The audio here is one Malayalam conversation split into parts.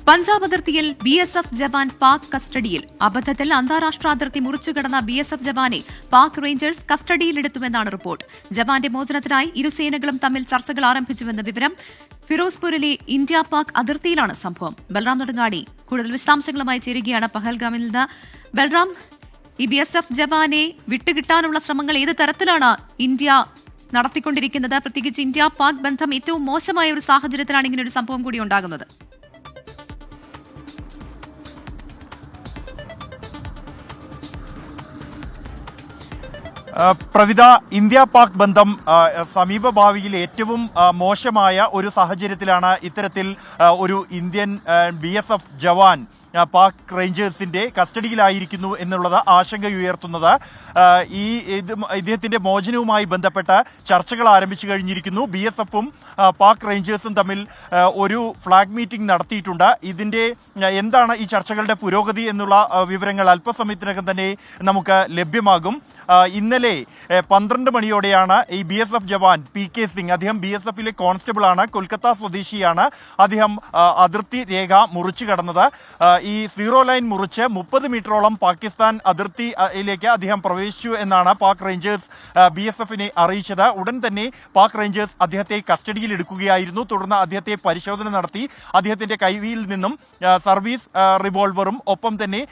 പഞ്ചാബ് അതിർത്തിയിൽ BSF ജവാൻ പാക് കസ്റ്റഡിയിൽ. അബദ്ധത്തിൽ അന്താരാഷ്ട്ര അതിർത്തി മുറിച്ചുകടന്ന BSF ജവാനെ പാക് റേഞ്ചേഴ്സ് കസ്റ്റഡിയിലെടുത്തുവെന്നാണ് റിപ്പോർട്ട്. ജവാന്റെ മോചനത്തിനായി ഇരുസേനകളും തമ്മിൽ ചർച്ചകൾ ആരംഭിച്ചുവെന്ന വിവരം. ഫിറോസ്പൂരിലെ ഇന്ത്യ പാക് അതിർത്തിയിലാണ് സംഭവം. ബൽറാം നെടുങ്ങാടി കൂടുതൽ വിശദാംശങ്ങളുമായി ചേരുകയാണ് പഹൽഗാമിൽ നിന്ന്. ബൽറാം, ഈ BSF ജവാനെ വിട്ടുകിട്ടാനുള്ള ശ്രമങ്ങൾ ഏത് തരത്തിലാണ് ഇന്ത്യ നടത്തിക്കൊണ്ടിരിക്കുന്നത്? പ്രത്യേകിച്ച് ഇന്ത്യ പാക് ബന്ധം ഏറ്റവും മോശമായ ഒരു സാഹചര്യത്തിലാണ് ഇങ്ങനെ ഒരു സംഭവം കൂടി ഉണ്ടാകുന്നത്. പ്രവിത, ഇന്ത്യ പാക് ബന്ധം സമീപ ഭാവിയിൽ ഏറ്റവും മോശമായ ഒരു സാഹചര്യത്തിലാണ് ഇത്തരത്തിൽ ഒരു ഇന്ത്യൻ BSF ജവാൻ പാക് റേഞ്ചേഴ്സിന്റെ കസ്റ്റഡിയിലായിരിക്കുന്നു എന്നുള്ളത് ആശങ്കയുയർത്തുന്നത്. ഇദ്ദേഹത്തിന്റെ മോചനവുമായി ബന്ധപ്പെട്ട ചർച്ചകൾ ആരംഭിച്ചു കഴിഞ്ഞിരിക്കുന്നു. BSFും പാക് റേഞ്ചേഴ്സും തമ്മിൽ ഒരു ഫ്ലാഗ് മീറ്റിംഗ് നടത്തിയിട്ടുണ്ട്. ഇതിന്റെ എന്താണ് ഈ ചർച്ചകളുടെ പുരോഗതി എന്നുള്ള വിവരങ്ങൾ അല്പസമയത്തിനകം തന്നെ നമുക്ക് ലഭ്യമാകും. ഇന്നലെ 12 മണിയോടെയാണ് ഈ BSF ജവാൻ PK സിംഗ്, അദ്ദേഹം BSFിലെ കോൺസ്റ്റബിൾ ആണ്, കൊൽക്കത്ത സ്വദേശിയാണ്. അദ്ദേഹം അതിർത്തി രേഖ മുറിച്ചു കടന്നത്. ഈ സീറോ ലൈൻ മുറിച്ച് 30 മീറ്ററോളം പാകിസ്ഥാൻ അതിർത്തിയിലേക്ക് അദ്ദേഹം പ്രവേശിച്ചു എന്നാണ് പാക് റേഞ്ചേഴ്സ് BSFിനെ അറിയിച്ചത്. ഉടൻ തന്നെ പാക് റേഞ്ചേഴ്സ് അദ്ദേഹത്തെ കസ്റ്റഡിയിൽ എടുക്കുകയായിരുന്നു. തുടർന്ന് അദ്ദേഹത്തെ പരിശോധന നടത്തി. അദ്ദേഹത്തിന്റെ കൈവിയിൽ നിന്നും സർവീസ് റിവോൾവറും ഒപ്പം തന്നെ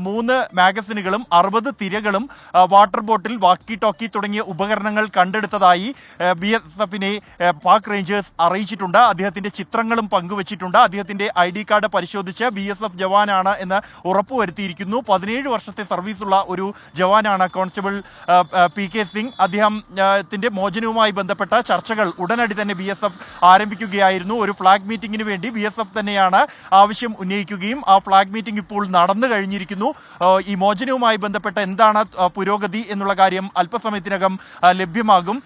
3 മാഗസിനുകളും 60 തിരകളും വാട്ടർ ബോട്ടിൽ, വാക്കി ടോക്കി തുടങ്ങിയ ഉപകരണങ്ങൾ കണ്ടെടുത്തതായി BSFിനെ പാക് റേഞ്ചേഴ്സ് അറിയിച്ചിട്ടുണ്ട്. അദ്ദേഹത്തിന്റെ ചിത്രങ്ങളും പങ്കുവച്ചിട്ടുണ്ട്. അദ്ദേഹത്തിന്റെ ID കാർഡ് പരിശോധിച്ച് BSF ജവാനാണ് എന്ന് ഉറപ്പുവരുത്തിയിരിക്കുന്നു. 17 വർഷത്തെ സർവീസുള്ള ഒരു ജവാനാണ് കോൺസ്റ്റബിൾ PK സിംഗ്. അദ്ദേഹത്തിന്റെ മോചനവുമായി ബന്ധപ്പെട്ട ചർച്ചകൾ ഉടനടി തന്നെ BSF ആരംഭിക്കുകയായിരുന്നു. ഒരു ഫ്ലാഗ് മീറ്റിംഗിന് വേണ്ടി BSF തന്നെയാണ് ആവശ്യം ഉന്നയിക്കുകയും ആ ഫ്ലാഗ് മീറ്റിംഗ് ഇപ്പോൾ നടന്നു കഴിഞ്ഞിരിക്കുന്നു. ഈ മോചനവുമായി ബന്ധപ്പെട്ട എന്താണ് പുരോഗതി എന്നുള്ള കാര്യം അല്പസമയത്തിനകം ലഭ്യമാകും.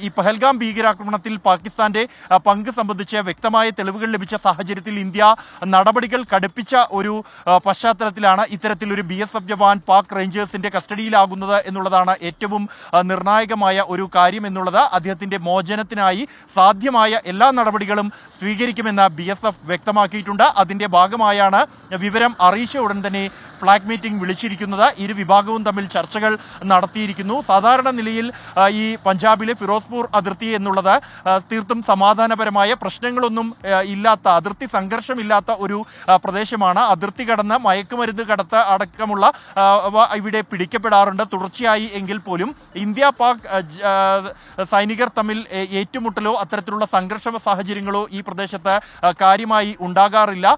ഈ പഹൽഗാം ഭീകരാക്രമണത്തിൽ പാകിസ്ഥാന്റെ പങ്ക് സംബന്ധിച്ച് വ്യക്തമായ തെളിവുകൾ ലഭിച്ച സാഹചര്യത്തിൽ ഇന്ത്യ നടപടികൾ കടുപ്പിച്ച ഒരു പശ്ചാത്തലത്തിലാണ് ഇത്തരത്തിലൊരു BSF ജവാൻ പാക് റേഞ്ചേഴ്സിന്റെ കസ്റ്റഡിയിലാകുന്നത് എന്നുള്ളതാണ് ഏറ്റവും നിർണായകമായ ഒരു കാര്യം എന്നുള്ളത്. അദ്ദേഹത്തിന്റെ മോചനത്തിനായി സാധ്യമായ എല്ലാ നടപടികളും സ്വീകരിക്കുമെന്ന് BSF വ്യക്തമാക്കിയിട്ടുണ്ട്. അതിന്റെ ഭാഗമായാണ് വിവരം അറിയിച്ച ഉടൻ തന്നെ ഫ്ലാഗ് മീറ്റിംഗ് വിളിച്ചിരിക്കുന്നത്. ഇരു വിഭാഗവും തമ്മിൽ ചർച്ചകൾ നടത്തിയിരിക്കുന്നു. സാധാരണ നിലയിൽ ഈ പഞ്ചാബിലെ ഫിറോസ്പൂർ അതിർത്തി എന്നുള്ളത് തീർത്തും സമാധാനപരമായ പ്രശ്നങ്ങളൊന്നും ഇല്ലാത്ത, അതിർത്തി സംഘർഷമില്ലാത്ത ഒരു പ്രദേശമാണ്. അതിർത്തി കടന്ന് മയക്കുമരുന്ന് കടത്ത് അടക്കമുള്ള ഇവിടെ പിടിക്കപ്പെടാറുണ്ട് തുടർച്ചയായി. എങ്കിൽ പോലും ഇന്ത്യ പാക് സൈനികർ തമ്മിൽ ഏറ്റുമുട്ടലോ അത്തരത്തിലുള്ള സംഘർഷ സാഹചര്യങ്ങളോ ഈ പ്രദേശത്ത് കാര്യമായി ഉണ്ടാകാറില്ല.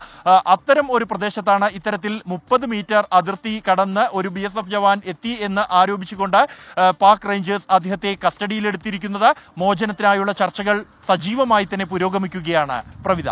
അത്തരം ഒരു പ്രദേശത്താണ് ഇത്തരത്തിൽ 30 മീറ്റർ അതിർത്തി കടന്ന് ഒരു BSF ജവാൻ എത്തി എന്ന് ആരോപിച്ചുകൊണ്ട് പാക് റേഞ്ചേഴ്സ് അദ്ദേഹത്തെ കസ്റ്റഡിയിലെടുത്തിരിക്കുന്നത്. മോചനത്തിനായുള്ള ചർച്ചകൾ സജീവമായി തന്നെ പുരോഗമിക്കുകയാണ്. പ്രവിത.